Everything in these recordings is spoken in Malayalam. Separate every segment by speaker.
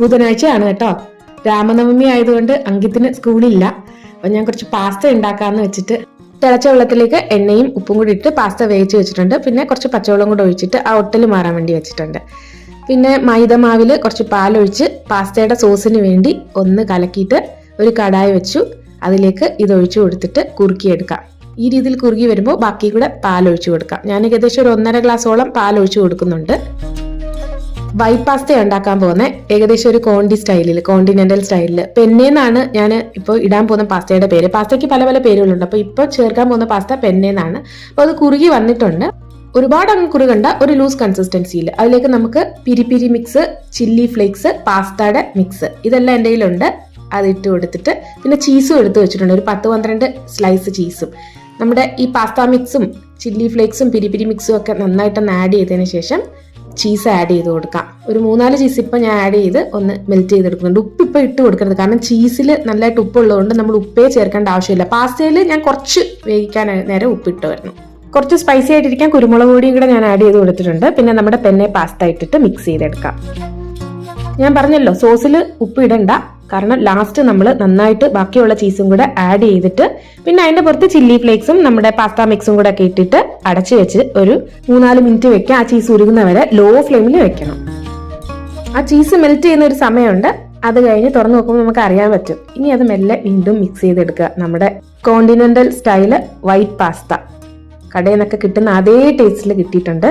Speaker 1: ബുധനാഴ്ചയാണ് കേട്ടോ. രാമനവമി ആയതുകൊണ്ട് അങ്കിത്തിന് സ്കൂളില്ല. അപ്പൊ ഞാൻ കുറച്ച് പാസ്ത ഉണ്ടാക്കാന്ന് വെച്ചിട്ട് തിളച്ച വെള്ളത്തിലേക്ക് എണ്ണയും ഉപ്പും കൂടി ഇട്ട് പാസ്ത വേവിച്ച് വെച്ചിട്ടുണ്ട്. പിന്നെ കുറച്ച് പച്ചവെള്ളം കൂടെ ഒഴിച്ചിട്ട് ആ ഒട്ടൽ മാറാൻ വേണ്ടി വെച്ചിട്ടുണ്ട്. പിന്നെ മൈദമാവിൽ കുറച്ച് പാലൊഴിച്ച് പാസ്തയുടെ സോസിന് വേണ്ടി ഒന്ന് കലക്കിയിട്ട് ഒരു കടായി വെച്ചു. അതിലേക്ക് ഇതൊഴിച്ചു കൊടുത്തിട്ട് കുറുക്കിയെടുക്കാം. ഈ രീതിയിൽ കുറുകി വരുമ്പോൾ ബാക്കി കൂടെ പാലൊഴിച്ചു കൊടുക്കാം. ഞാൻ ഏകദേശം ഒരു 1.5 ഗ്ലാസോളം പാലൊഴിച്ചു കൊടുക്കുന്നുണ്ട്. വൈറ്റ് പാസ്ത ഉണ്ടാക്കാൻ പോകുന്നത് ഏകദേശം ഒരു കോണ്ടിനെന്റൽ സ്റ്റൈലിൽ. പെന്നേന്നാണ് ഞാൻ ഇപ്പോൾ ഇടാൻ പോകുന്ന പാസ്തയുടെ പേര്. പാസ്തയ്ക്ക് പല പല പേരുകളുണ്ട്. അപ്പോൾ ഇപ്പോൾ ചേർക്കാൻ പോകുന്ന പാസ്ത പെന്നേന്നാണ്. അപ്പോൾ അത് കുറുകി വന്നിട്ടുണ്ട്. ഒരുപാട് അങ്ങ് കുറുകണ്ട, ഒരു ലൂസ് കൺസിസ്റ്റൻസിയിൽ. അതിലേക്ക് നമുക്ക് പിരി മിക്സ്, ചില്ലി ഫ്ലേക്സ്, പാസ്തയുടെ മിക്സ് ഇതെല്ലാം എൻ്റെ കയ്യിലുണ്ട്. അതിട്ട് കൊടുത്തിട്ട് പിന്നെ ചീസും എടുത്ത് വെച്ചിട്ടുണ്ട്. ഒരു 10-12 സ്ലൈസ് ചീസും. നമ്മുടെ ഈ പാസ്ത മിക്സും ചില്ലി ഫ്ലേക്സും പിരി മിക്സും ഒക്കെ നന്നായിട്ടൊന്ന് ആഡ് ചെയ്തതിന് ശേഷം ചീസ് ആഡ് ചെയ്ത് കൊടുക്കാം. ഒരു 3-4 ചീസ് ഇപ്പം ഞാൻ ആഡ് ചെയ്ത് ഒന്ന് മെൽറ്റ് ചെയ്തെടുക്കുന്നുണ്ട്. ഉപ്പ് ഇപ്പം ഇട്ട് കൊടുക്കരുത്, കാരണം ചീസിൽ നല്ലതായിട്ട് ഉപ്പുള്ളതുകൊണ്ട് നമ്മൾ ഉപ്പേ ചേർക്കേണ്ട ആവശ്യമില്ല. പാസ്തയിൽ ഞാൻ കുറച്ച് വേവിക്കാൻ നേരം ഉപ്പിട്ട് വരണം. കുറച്ച് സ്പൈസി ആയിട്ടിരിക്കാൻ കുരുമുളക് പൊടിയും കൂടെ ഞാൻ ആഡ് ചെയ്ത് കൊടുത്തിട്ടുണ്ട്. പിന്നെ നമ്മുടെ പെന്നെ പാസ്ത ഇട്ടിട്ട് മിക്സ് ചെയ്തെടുക്കാം. ഞാൻ പറഞ്ഞല്ലോ സോസിൽ ഉപ്പ് ഇടണ്ട, കാരണം ലാസ്റ്റ് നമ്മൾ നന്നായിട്ട് ബാക്കിയുള്ള ചീസും കൂടെ ആഡ് ചെയ്തിട്ട് പിന്നെ അതിന്റെ പുറത്ത് ചില്ലി ഫ്ലേക്സും നമ്മുടെ പാസ്ത മിക്സും കൂടെ ഒക്കെ ഇട്ടിട്ട് അടച്ചു വെച്ച് ഒരു 3-4 മിനിറ്റ് വെക്കാം. ആ ചീസ് ഉരുകുന്നവരെ ലോ ഫ്ലെയിമിൽ വെക്കണം. ആ ചീസ് മെൽറ്റ് ചെയ്യുന്ന ഒരു സമയമുണ്ട്. അത് കഴിഞ്ഞ് തുറന്നു നോക്കുമ്പോൾ നമുക്ക് അറിയാൻ പറ്റും. ഇനി അത് മെല്ലെ വീണ്ടും മിക്സ് ചെയ്തെടുക്കുക. നമ്മുടെ കോണ്ടിനെന്റൽ സ്റ്റൈല് വൈറ്റ് പാസ്ത കടയിൽ നിന്നൊക്കെ കിട്ടുന്ന അതേ ടേസ്റ്റിൽ കിട്ടിയിട്ടുണ്ട്.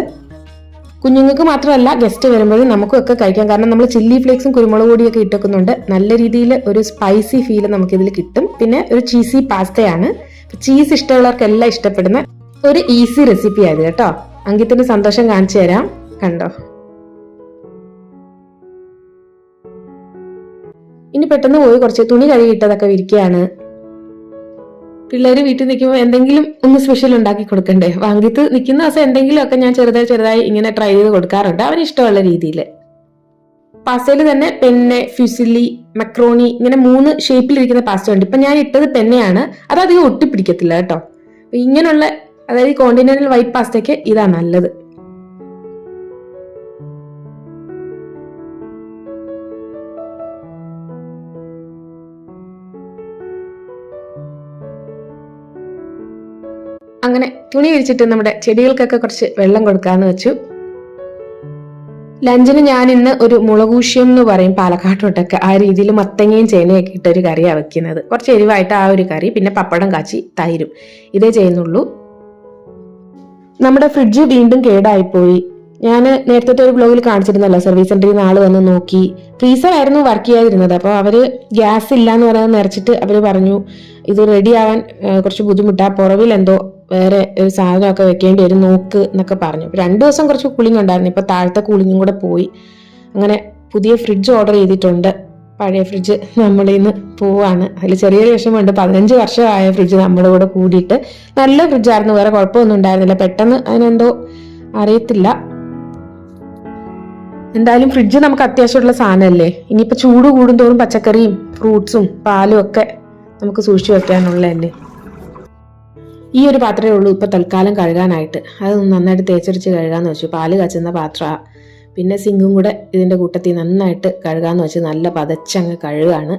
Speaker 1: കുഞ്ഞുങ്ങൾക്ക് മാത്രമല്ല ഗസ്റ്റ് വരുമ്പോഴും നമുക്കൊക്കെ കഴിക്കാം. കാരണം നമ്മൾ ചില്ലി ഫ്ലേക്സും കുരുമുളക് പൊടിയൊക്കെ ഇട്ടേക്കുന്നുണ്ട്. നല്ല രീതിയിൽ ഒരു സ്പൈസി ഫീൽ നമുക്കിതിൽ കിട്ടും. പിന്നെ ഒരു ചീസി പാസ്തയാണ്. ചീസ് ഇഷ്ടമുള്ളവർക്കെല്ലാം ഇഷ്ടപ്പെടുന്ന ഒരു ഈസി റെസിപ്പി ആയത് കേട്ടോ. അങ്കിത്തിന്റെ സന്തോഷം കാണിച്ചു തരാം. കണ്ടോ, ഇനി പെട്ടെന്ന് പോയി കുറച്ച് തുണി കഴുകിയിട്ടതൊക്കെ വിരിക്കുകയാണ്. പിള്ളേര് വീട്ടിൽ നിൽക്കുമ്പോൾ എന്തെങ്കിലും ഒന്ന് സ്പെഷ്യൽ ഉണ്ടാക്കി കൊടുക്കണ്ടേ. വാങ്ങിത്ത് നിൽക്കുന്ന ദിവസം എന്തെങ്കിലും ഒക്കെ ഞാൻ ചെറുതായി ഇങ്ങനെ ട്രൈ ചെയ്ത് കൊടുക്കാറുണ്ട്, അവന് ഇഷ്ടമുള്ള രീതിയിൽ. പാസ്തയിൽ തന്നെ പെന്നെ, ഫ്യൂസിലി, മക്രോണി ഇങ്ങനെ 3 ഷേപ്പിലിരിക്കുന്ന പാസ്ത ഉണ്ട്. ഇപ്പൊ ഞാൻ ഇട്ടത് പെന്നെയാണ്. അത് അധികം ഒട്ടിപ്പിടിക്കത്തില്ല കേട്ടോ. ഇങ്ങനെയുള്ള അതായത് കോണ്ടിനെന്റൽ വൈറ്റ് പാസ്തയ്ക്ക് ഇതാ നല്ലത്. അങ്ങനെ തുണി വിരിച്ചിട്ട് നമ്മുടെ ചെടികൾക്കൊക്കെ കുറച്ച് വെള്ളം കൊടുക്കാന്ന് വെച്ചു. ലഞ്ചിന് ഞാൻ ഇന്ന് ഒരു മുളകൂഷ്യം എന്ന് പറയും പാലക്കാട്ടോട്ടൊക്കെ, ആ രീതിയിൽ മത്തങ്ങയും ചേനയൊക്കെ ഇട്ടൊരു കറിയാണ് വെക്കുന്നത്. കുറച്ച് എരിവായിട്ട് ആ ഒരു കറി, പിന്നെ പപ്പടം കാച്ചി തൈരും, ഇതേ ചെയ്യുന്നുള്ളൂ. നമ്മുടെ ഫ്രിഡ്ജ് വീണ്ടും കേടായിപ്പോയി. ഞാൻ നേരത്തെ ഒരു ബ്ലോഗിൽ കാണിച്ചിരുന്നല്ലോ, സർവീസ് സെന്ററിൽ നിന്ന് ആള് വന്ന് നോക്കി. ഫ്രീസർ ആയിരുന്നു വർക്ക് ചെയ്യാതിരുന്നത്. അപ്പോൾ അവര് ഗ്യാസ് ഇല്ല എന്ന് പറയുന്നത് നിറച്ചിട്ട് അവര് പറഞ്ഞു ഇത് റെഡി ആവാൻ കുറച്ച് ബുദ്ധിമുട്ടാ, പുറവിൽ എന്തോ വേറെ ഒരു സാധനമൊക്കെ വെക്കേണ്ടി വരും നോക്ക് എന്നൊക്കെ പറഞ്ഞു. 2 ദിവസം കുറച്ച് കൂളിംഗ് ഉണ്ടായിരുന്നു. ഇപ്പൊ താഴത്തെ കൂളിംഗും കൂടെ പോയി. അങ്ങനെ പുതിയ ഫ്രിഡ്ജ് ഓർഡർ ചെയ്തിട്ടുണ്ട്. പഴയ ഫ്രിഡ്ജ് നമ്മളിൽ നിന്ന് പോവാണ്. അതിൽ ചെറിയൊരു വിഷമമുണ്ട്. 15 വർഷമായ ഫ്രിഡ്ജ് നമ്മുടെ കൂടെ കൂടിയിട്ട്. നല്ല ഫ്രിഡ്ജായിരുന്നു, വേറെ കുഴപ്പമൊന്നും ഉണ്ടായിരുന്നില്ല. പെട്ടെന്ന് അതിനെന്തോ അറിയത്തില്ല. എന്തായാലും ഫ്രിഡ്ജ് നമുക്ക് അത്യാവശ്യമുള്ള സാധനമല്ലേ. ഇനിയിപ്പോൾ ചൂട് കൂടുന്തോറും പച്ചക്കറിയും ഫ്രൂട്ട്സും പാലും ഒക്കെ നമുക്ക് സൂക്ഷിച്ചു വെക്കാനുള്ളതല്ലേ. ഈ ഒരു പാത്രമേ ഉള്ളൂ ഇപ്പൊ തൽക്കാലം കഴുകാനായിട്ട്. അത് നന്നായിട്ട് തേച്ചടിച്ച് കഴുകാന്ന് വെച്ചു. പാല് കാച്ചുന്ന പാത്ര, പിന്നെ സിങ്കും കൂടെ ഇതിന്റെ കൂട്ടത്തിൽ നന്നായിട്ട് കഴുകാന്ന് വെച്ച് നല്ല പതച്ചങ്ങ് കഴുകാണ്.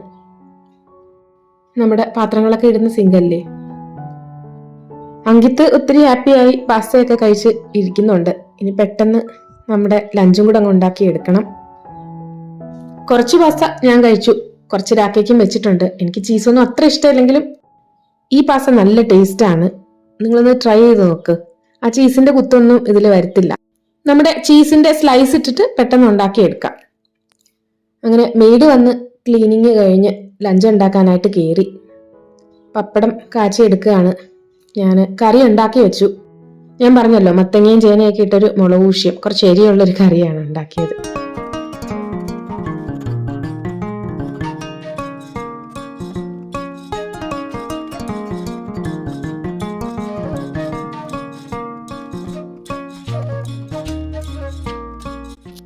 Speaker 1: നമ്മുടെ പാത്രങ്ങളൊക്കെ ഇടുന്ന സിങ്കല്ലേ. അങ്കിത്ത് ഒത്തിരി ഹാപ്പിയായി പാസ്തയൊക്കെ കഴിച്ച് ഇരിക്കുന്നുണ്ട്. ഇനി പെട്ടെന്ന് നമ്മുടെ ലഞ്ചും കൂടെ അങ്ങ് ഉണ്ടാക്കി എടുക്കണം. കുറച്ച് പാസ്ത ഞാൻ കഴിച്ചു, കുറച്ച് രാക്കേക്കും വെച്ചിട്ടുണ്ട്. എനിക്ക് ചീസൊന്നും അത്ര ഇഷ്ടമില്ലെങ്കിലും ഈ പാസ്ത നല്ല ടേസ്റ്റ് ആണ്. നിങ്ങളൊന്ന് ട്രൈ ചെയ്ത് നോക്ക്. ആ ചീസിന്റെ കുത്തൊന്നും ഇതിൽ വരത്തില്ല. നമ്മുടെ ചീസിന്റെ സ്ലൈസ് ഇട്ടിട്ട് പെട്ടെന്ന് ഉണ്ടാക്കിയെടുക്കാം. അങ്ങനെ മെയ്ഡ് വന്ന് ക്ലീനിങ് കഴിഞ്ഞ് ലഞ്ച് ഉണ്ടാക്കാനായിട്ട് കയറി. പപ്പടം കാച്ചി എടുക്കുകയാണ്. ഞാൻ കറി ഉണ്ടാക്കി വെച്ചു. ഞാൻ പറഞ്ഞല്ലോ മത്തങ്ങയും ചേനയൊക്കെ ഇട്ടൊരു മുളകൂഷ്യം, കുറച്ച് എരിയുള്ളൊരു കറിയാണ് ഉണ്ടാക്കിയത്.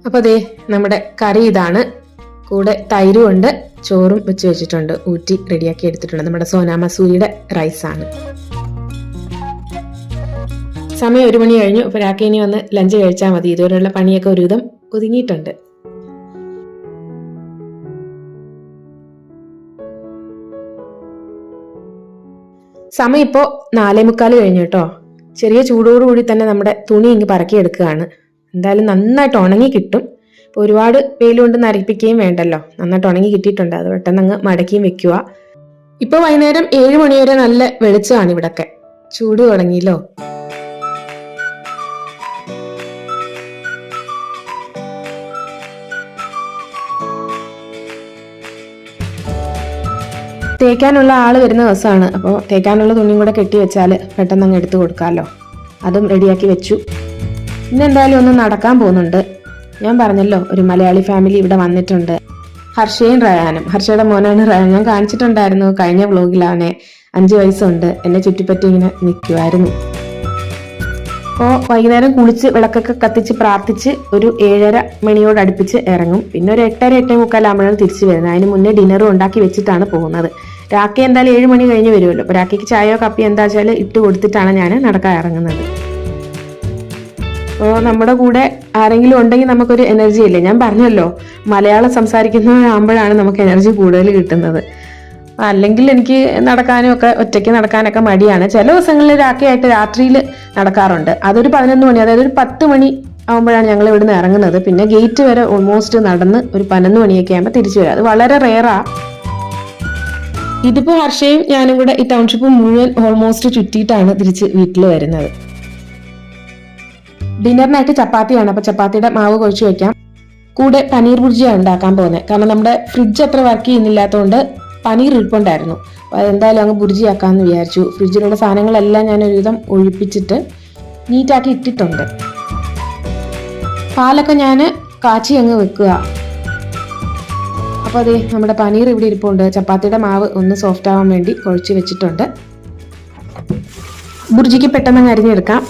Speaker 1: അപ്പോൾ ദേ നമ്മുടെ കറി ഇതാണ്. കൂടെ തൈരും ഉണ്ട്, ചോറും വെച്ച് വെച്ചിട്ടുണ്ട്, ഊറ്റി റെഡിയാക്കി എടുത്തിട്ടുണ്ട്. നമ്മുടെ സോനാ മസൂരിയുടെ റൈസാണ്. സമയം 1 മണി കഴിഞ്ഞു. അപ്പോൾ രാക്കേനി വന്ന് ലഞ്ച് കഴിച്ചാൽ മതി. ഇതുവരെയുള്ള പണിയൊക്കെ ഒരുവിധം ഒതുങ്ങിയിട്ടുണ്ട്. സമയം ഇപ്പോൾ 4:45 കഴിഞ്ഞു കേട്ടോ. ചെറിയ ചൂടോടുകൂടി തന്നെ നമ്മുടെ തുണി ഇങ്ങ് പറക്കിയെടുക്കുകയാണ്. എന്തായാലും നന്നായിട്ട് ഉണങ്ങി കിട്ടും. ഇപ്പോൾ ഒരുപാട് വെയിൽ കൊണ്ട് നരപ്പിക്കുകയും വേണ്ടല്ലോ, നന്നായിട്ട് ഉണങ്ങി കിട്ടിയിട്ടുണ്ട്. അത് പെട്ടെന്ന് അങ്ങ് മടക്കിയും വെക്കുക. ഇപ്പോൾ വൈകുന്നേരം 7 മണി വരെ നല്ല വെളിച്ചമാണ് ഇവിടൊക്കെ. ചൂട് തുടങ്ങിയല്ലോ. തേക്കാനുള്ള ആള് വരുന്ന ദിവസമാണ്. അപ്പോൾ തേക്കാനുള്ള തുണിയും കൂടെ കെട്ടി വെച്ചാൽ പെട്ടെന്ന് അങ്ങ് എടുത്തു കൊടുക്കാമല്ലോ. അതും റെഡിയാക്കി വെച്ചു. ഇന്നെന്തായാലും ഒന്ന് നടക്കാൻ പോകുന്നുണ്ട്. ഞാൻ പറഞ്ഞല്ലോ ഒരു മലയാളി ഫാമിലി ഇവിടെ വന്നിട്ടുണ്ട്. ഹർഷയും റയാനും. ഹർഷയുടെ മോനാണ് റയാൻ. ഞാൻ കാണിച്ചിട്ടുണ്ടായിരുന്നു കഴിഞ്ഞ വ്ലോഗിലാണ്. 5 വയസ്സുണ്ട്. എന്നെ ചുറ്റിപ്പറ്റി ഇങ്ങനെ നിൽക്കുമായിരുന്നു. അപ്പോൾ വൈകുന്നേരം കുളിച്ച് വിളക്കൊക്കെ കത്തിച്ച് പ്രാർത്ഥിച്ച് ഒരു 7:30 മണിയോട് അടുപ്പിച്ച് ഇറങ്ങും. പിന്നെ ഒരു 8:30 8:45 ആകുമ്പോഴാണ് തിരിച്ചു വരുന്നത്. അതിന് മുന്നേ ഡിന്നറും ഉണ്ടാക്കി വെച്ചിട്ടാണ് പോകുന്നത്. രാഖി എന്തായാലും 7 മണി കഴിഞ്ഞ് വരുമല്ലോ. അപ്പോൾ രാഖിക്ക് ചായയോ കപ്പിയോ എന്താ വെച്ചാൽ ഇട്ട് കൊടുത്തിട്ടാണ് ഞാൻ നടക്കാൻ ഇറങ്ങുന്നത്. അപ്പോൾ നമ്മുടെ കൂടെ ആരെങ്കിലും ഉണ്ടെങ്കിൽ നമുക്കൊരു എനർജി ഇല്ലേ. ഞാൻ പറഞ്ഞല്ലോ മലയാളം സംസാരിക്കുന്നവരാകുമ്പോഴാണ് നമുക്ക് എനർജി കൂടുതൽ കിട്ടുന്നത്. അല്ലെങ്കിൽ എനിക്ക് നടക്കാനും ഒക്കെ ഒറ്റയ്ക്ക് നടക്കാനൊക്കെ മടിയാണ്. ചില ദിവസങ്ങളിൽ രാത്രിയായിട്ട് രാത്രിയിൽ നടക്കാറുണ്ട്. അതൊരു 11 മണി, അതായത് ഒരു 10 മണി ആകുമ്പോഴാണ് ഞങ്ങൾ ഇവിടുന്ന് ഇറങ്ങുന്നത്. പിന്നെ ഗേറ്റ് വരെ ഓൾമോസ്റ്റ് നടന്ന് ഒരു 11 മണിയൊക്കെ ആകുമ്പോൾ തിരിച്ചു വരാം. അത് വളരെ റെയറാ. ഇതിപ്പോൾ ഹർഷയും ഞാനും കൂടെ ഈ ടൗൺഷിപ്പ് മുഴുവൻ ഓൾമോസ്റ്റ് ചുറ്റിയിട്ടാണ് തിരിച്ച് വീട്ടിൽ വരുന്നത്. ഡിന്നറിനായിട്ട് ചപ്പാത്തിയാണ്. അപ്പൊ ചപ്പാത്തിയുടെ മാവ് കുഴച്ച് വെക്കാം. കൂടെ പനീർ ബുർജിയാണ് ഉണ്ടാക്കാൻ പോകുന്നത്. കാരണം നമ്മുടെ ഫ്രിഡ്ജ് അത്ര വർക്ക് ചെയ്യുന്നില്ലാത്തതുകൊണ്ട് പനീർ ഇരിപ്പുണ്ടായിരുന്നു. അപ്പോൾ അതെന്തായാലും അങ്ങ് ബുർജിയാക്കാമെന്ന് വിചാരിച്ചു. ഫ്രിഡ്ജിലുള്ള സാധനങ്ങളെല്ലാം ഞാൻ ഒരുവിധം ഒഴിപ്പിച്ചിട്ട് നീറ്റാക്കി ഇട്ടിട്ടുണ്ട്. പാലൊക്കെ ഞാൻ കാച്ചി അങ്ങ് വെക്കുക. അപ്പോൾ അതെ നമ്മുടെ പനീർ ഇവിടെ ഇരിപ്പുണ്ട്. ചപ്പാത്തിയുടെ മാവ് ഒന്ന് സോഫ്റ്റ് ആവാൻ വേണ്ടി കുഴച്ച് വെച്ചിട്ടുണ്ട്. ബുർജിക്ക് പെട്ടെന്ന് അങ്ങ് അരിഞ്ഞെടുക്കാം.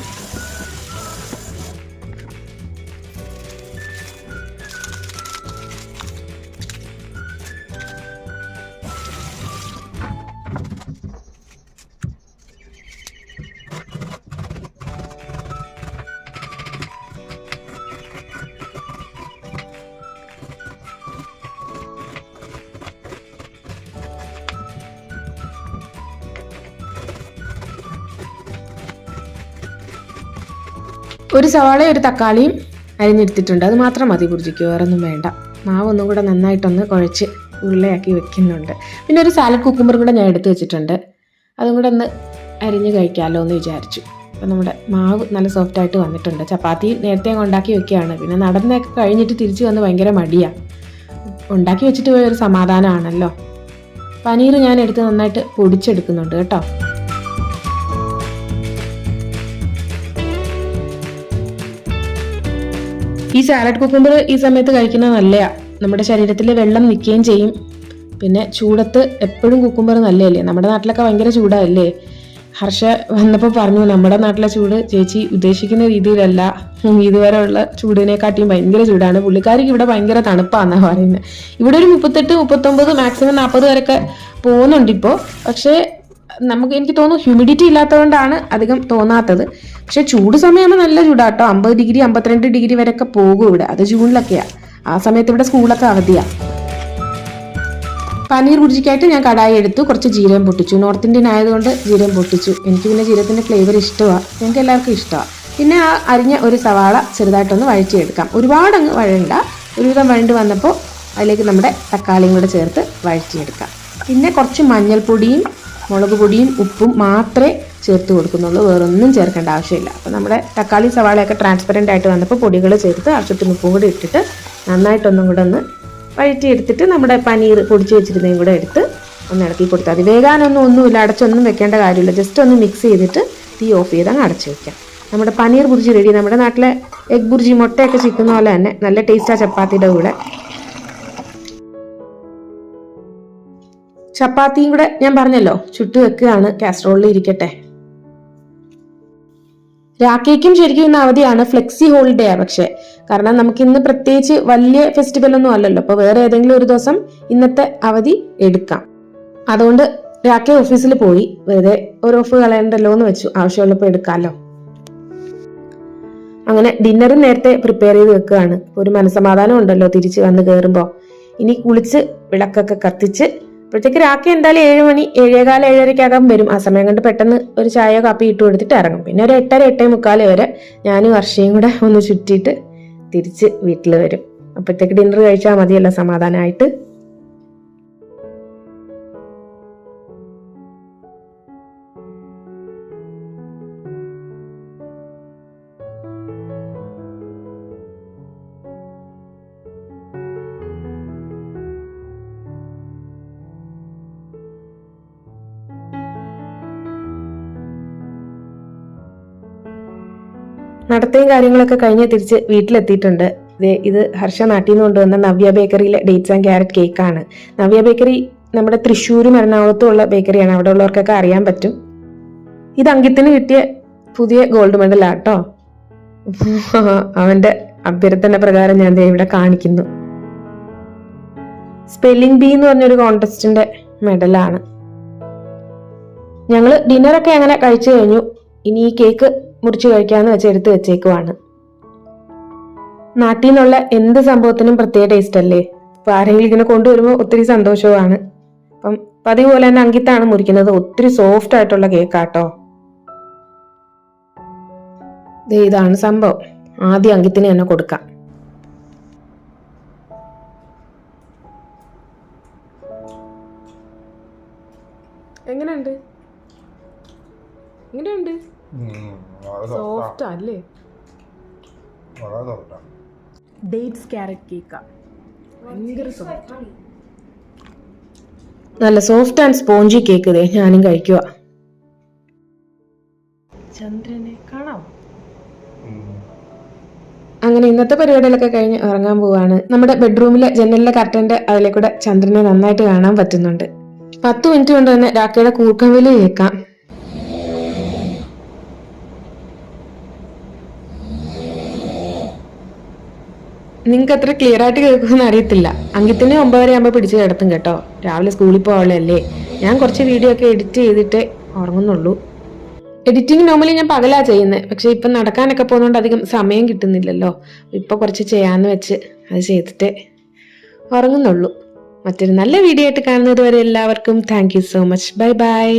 Speaker 1: ഒരു സവാളയും ഒരു തക്കാളിയും അരിഞ്ഞെടുത്തിട്ടുണ്ട്. അത് മാത്രം മതി ബുർജിക്ക്, വേറൊന്നും വേണ്ട. മാവ് ഒന്നും കൂടെ നന്നായിട്ടൊന്ന് കുഴച്ച് ഉരുളയാക്കി വെക്കുന്നുണ്ട്. പിന്നെ ഒരു സാലഡ് കുക്കുമ്പർ കൂടെ ഞാൻ എടുത്ത് വെച്ചിട്ടുണ്ട്. അതും കൂടെ ഒന്ന് അരിഞ്ഞ് കഴിക്കാമല്ലോ എന്ന് വിചാരിച്ചു. അപ്പം നമ്മുടെ മാവ് നല്ല സോഫ്റ്റായിട്ട് വന്നിട്ടുണ്ട്. ചപ്പാത്തി നേരത്തെ ഉണ്ടാക്കി വെക്കുകയാണ്. പിന്നെ നടന്നൊക്കെ കഴിഞ്ഞിട്ട് തിരിച്ച് വന്ന് ഭയങ്കര മടിയാണ്. ഉണ്ടാക്കി വെച്ചിട്ട് പോയ ഒരു സമാധാനമാണല്ലോ. പനീർ ഞാൻ എടുത്ത് നന്നായിട്ട് പൊടിച്ചെടുക്കുന്നുണ്ട് കേട്ടോ. ഈ സാലഡ് കുക്കുമ്പർ ഈ സമയത്ത് കഴിക്കുന്നത് നല്ലതാ. നമ്മുടെ ശരീരത്തിൽ വെള്ളം നിൽക്കുകയും ചെയ്യും. പിന്നെ ചൂടത്ത് എപ്പോഴും കുക്കുമ്പർ നല്ലതല്ലേ. നമ്മുടെ നാട്ടിലൊക്കെ ഭയങ്കര ചൂടല്ലേ. ഹർഷ വന്നപ്പോൾ പറഞ്ഞു നമ്മുടെ നാട്ടിലെ ചൂട് ചേച്ചി ഉദ്ദേശിക്കുന്ന രീതിയിലല്ല, ഇതുവരെ ഉള്ള ചൂടിനെക്കാട്ടിയും ഭയങ്കര ചൂടാണ്. പുള്ളിക്കാരിക്ക് ഇവിടെ ഭയങ്കര തണുപ്പാന്നാണ് പറയുന്നത്. ഇവിടെ ഒരു 38, 39 മാക്സിമം 40 വരെയൊക്കെ പോകുന്നുണ്ട് ഇപ്പോൾ. പക്ഷേ എനിക്ക് തോന്നുന്നു ഹ്യൂമിഡിറ്റി ഇല്ലാത്തതുകൊണ്ടാണ് അധികം തോന്നാത്തത്. പക്ഷെ ചൂട് സമയമാകുമ്പോൾ നല്ല ചൂടാട്ടോ. 50 ഡിഗ്രി 52 ഡിഗ്രി വരെയൊക്കെ പോകും ഇവിടെ. അത് ജൂണിലൊക്കെയാണ്. ആ സമയത്ത് ഇവിടെ സ്കൂളൊക്കെ അവധിയാണ്. പനീർ ബുർജിക്കായിട്ട് ഞാൻ കടായി എടുത്തു. കുറച്ച് ജീരകം പൊട്ടിച്ചു. നോർത്ത് ഇന്ത്യൻ ആയതുകൊണ്ട് ജീരകം പൊട്ടിച്ചു. എനിക്ക് പിന്നെ ജീരകത്തിൻ്റെ ഫ്ലേവർ ഇഷ്ടമാണ്. ഞങ്ങൾക്ക് എല്ലാവർക്കും ഇഷ്ടമാണ്. പിന്നെ ആ അരിഞ്ഞ ഒരു സവാള ചെറുതായിട്ടൊന്ന് വഴറ്റിയെടുക്കാം. ഒരുപാട് അങ്ങ് വഴണ്ട. ഒരുവിധം വഴണ്ട് വന്നപ്പോൾ അതിലേക്ക് നമ്മുടെ തക്കാളിയും കൂടെ ചേർത്ത് വഴറ്റിയെടുക്കാം. പിന്നെ കുറച്ച് മഞ്ഞൾപ്പൊടിയും മുളക് പൊടിയും ഉപ്പും മാത്രമേ ചേർത്ത് കൊടുക്കുന്നുള്ളൂ. വേറൊന്നും ചേർക്കേണ്ട ആവശ്യമില്ല. അപ്പോൾ നമ്മുടെ തക്കാളി സവാളയൊക്കെ ട്രാൻസ്പെറൻ്റ് ആയിട്ട് വന്നപ്പോൾ പൊടികൾ ചേർത്ത് ആവശ്യത്തിന് ഉപ്പും കൂടി ഇട്ടിട്ട് നന്നായിട്ടൊന്നും കൂടെ ഒന്ന് വഴറ്റിയെടുത്തിട്ട് നമ്മുടെ പനീർ പൊടിച്ച് വെച്ചിരുന്നതും കൂടെ എടുത്ത് ഒന്ന് ഇളക്കി കൊടുത്താൽ മതി. വേകാനൊന്നുമില്ല, അടച്ചൊന്നും വെക്കേണ്ട കാര്യമില്ല. ജസ്റ്റ് ഒന്ന് മിക്സ് ചെയ്തിട്ട് തീ ഓഫ് ചെയ്ത് അങ്ങ് അടച്ചു വയ്ക്കാം. നമ്മുടെ പനീർ ബുർജി റെഡി. നമ്മുടെ നാട്ടിലെ എഗ് ബുർജി മുട്ടയൊക്കെ ചിക്കുന്ന പോലെ തന്നെ നല്ല ടേസ്റ്റാണ് ചപ്പാത്തിയുടെ കൂടെ. ചപ്പാത്തിയും കൂടെ ഞാൻ പറഞ്ഞല്ലോ ചുട്ടു വെക്കുകയാണ്. കാസറോളിൽ ഇരിക്കട്ടെ. രാഖിക്കും ശരിക്കും ഇന്ന് അവധിയാണ്. ഫ്ലെക്സി ഹോളിഡേ ആ. പക്ഷെ കാരണം നമുക്ക് ഇന്ന് പ്രത്യേകിച്ച് വലിയ ഫെസ്റ്റിവൽ ഒന്നും അല്ലല്ലോ. അപ്പൊ വേറെ ഏതെങ്കിലും ഒരു ദിവസം ഇന്നത്തെ അവധി എടുക്കാം. അതുകൊണ്ട് രാഖി ഓഫീസിൽ പോയി. വെറുതെ ഒരു ഓഫ് കളയണ്ടല്ലോ എന്ന് വെച്ചു. ആവശ്യമുള്ളപ്പോൾ എടുക്കാമല്ലോ. അങ്ങനെ ഡിന്നറും നേരത്തെ പ്രിപ്പയർ ചെയ്ത് വെക്കുകയാണ്. ഒരു മനസ്സമാധാനം ഉണ്ടല്ലോ തിരിച്ച് വന്ന് കയറുമ്പോൾ. ഇനി കുളിച്ച് വിളക്കൊക്കെ കത്തിച്ച് അപ്പോഴത്തേക്ക് രാഖി എന്തായാലും 7 മണി 7:15 7:30 വരും. ആ സമയം കൊണ്ട് പെട്ടെന്ന് ഒരു ചായയോ കാപ്പി ഇട്ട് കൊടുത്തിട്ട് ഇറങ്ങും. പിന്നെ ഒരു 8:30 8:45 വരെ ഞാനും വർഷയും കൂടെ ഒന്ന് ചുറ്റിയിട്ട് തിരിച്ച് വീട്ടിൽ വരും. അപ്പോഴത്തേക്ക് ഡിന്നർ കഴിച്ചാൽ മതിയല്ലോ സമാധാനമായിട്ട്. നടത്തയും കാര്യങ്ങളൊക്കെ കഴിഞ്ഞ് തിരിച്ച് വീട്ടിലെത്തിയിട്ടുണ്ട്. ഇത് ഹർഷ നാട്ടിൽ നിന്ന് കൊണ്ടുവന്ന നവ്യ ബേക്കറിയിലെ ഡേറ്റ്സ് ആൻഡ് ക്യാരറ്റ് കേക്കാണ്. നവ്യ ബേക്കറി നമ്മുടെ തൃശ്ശൂരും എറണാകുളത്തും ഉള്ള ബേക്കറിയാണ്. അവിടെ ഉള്ളവർക്കൊക്കെ അറിയാൻ പറ്റും. ഇത് അങ്കിത്തിന് കിട്ടിയ പുതിയ ഗോൾഡ് മെഡലാട്ടോ. അവന്റെ അഭ്യർത്ഥന പ്രകാരം ഞാൻ ഇവിടെ കാണിക്കുന്നു. സ്പെല്ലിംഗ് ബി എന്ന് പറഞ്ഞൊരു കോൺടെസ്റ്റിന്റെ മെഡലാണ്. ഞങ്ങള് ഡിന്നറൊക്കെ അങ്ങനെ കഴിച്ചു കഴിഞ്ഞു. ഇനി ഈ കേക്ക് മുറിച്ച് കഴിക്കാന്ന് വെച്ച് എടുത്ത് വെച്ചേക്കുവാണ്. നാട്ടിൽ നിന്നുള്ള എന്ത് സംഭവത്തിനും പ്രത്യേക ടേസ്റ്റ് അല്ലേ. അപ്പൊ ആരെങ്കിലും ഇങ്ങനെ കൊണ്ടുവരുമ്പോൾ ഒത്തിരി സന്തോഷവുമാണ്. അപ്പം പതിവ് പോലെ തന്നെ അങ്കിത്താണ് മുറിക്കുന്നത്. ഒത്തിരി സോഫ്റ്റ് ആയിട്ടുള്ള കേക്കാട്ടോ. ഇതാണ് സംഭവം. ആദ്യം അങ്കിത്തിന് തന്നെ കൊടുക്കാം. എങ്ങനെയുണ്ട്? എങ്ങനെയുണ്ട്? സോഫ്റ്റ് അല്ലേ? ഡേറ്റ്സ് ക്യാരറ്റ് കേക്കാ. ഭയങ്കര സോഫ്റ്റ്, നല്ല സോഫ്റ്റ് ആൻഡ് സ്പോഞ്ചി കേക്ക്. ഇതേ ഞാനും കഴിക്കുക. ചന്ദ്രനെ കാണാം. അങ്ങനെ ഇന്നത്തെ പരിപാടികളൊക്കെ കഴിഞ്ഞ് ഇറങ്ങാൻ പോവാണ്. നമ്മുടെ ബെഡ്റൂമിലെ ജനലിലെ കർട്ടന്റെ അതിലെ കൂടെ ചന്ദ്രനെ നന്നായിട്ട് കാണാൻ പറ്റുന്നുണ്ട്. 10 മിനിറ്റ് കൊണ്ട് തന്നെ രാഖിയുടെ കൂർക്കവില് കേൾക്കാം. നിങ്ങൾക്ക് അത്ര ക്ലിയർ ആയിട്ട് കേൾക്കുമെന്ന് അറിയത്തില്ല. അങ്കിത്തിന് 9:30 ആകുമ്പോൾ പിടിച്ച് കിടത്തും കേട്ടോ. രാവിലെ സ്കൂളിൽ പോകാനുള്ളതല്ലേ. ഞാൻ കുറച്ച് വീഡിയോ ഒക്കെ എഡിറ്റ് ചെയ്തിട്ട് ഉറങ്ങുന്നുള്ളൂ. എഡിറ്റിംഗ് നോർമലി ഞാൻ പകലാ ചെയ്യുന്നത്. പക്ഷെ ഇപ്പം നടക്കാനൊക്കെ പോകുന്നതുകൊണ്ട് അധികം സമയം കിട്ടുന്നില്ലല്ലോ. ഇപ്പൊ കുറച്ച് ചെയ്യാന്ന് വെച്ച് അത് ചെയ്തിട്ട് ഉറങ്ങുന്നുള്ളൂ. മറ്റൊരു നല്ല വീഡിയോ ആയിട്ട് കാണുന്നത് വരെ എല്ലാവർക്കും thank you so much. Bye bye.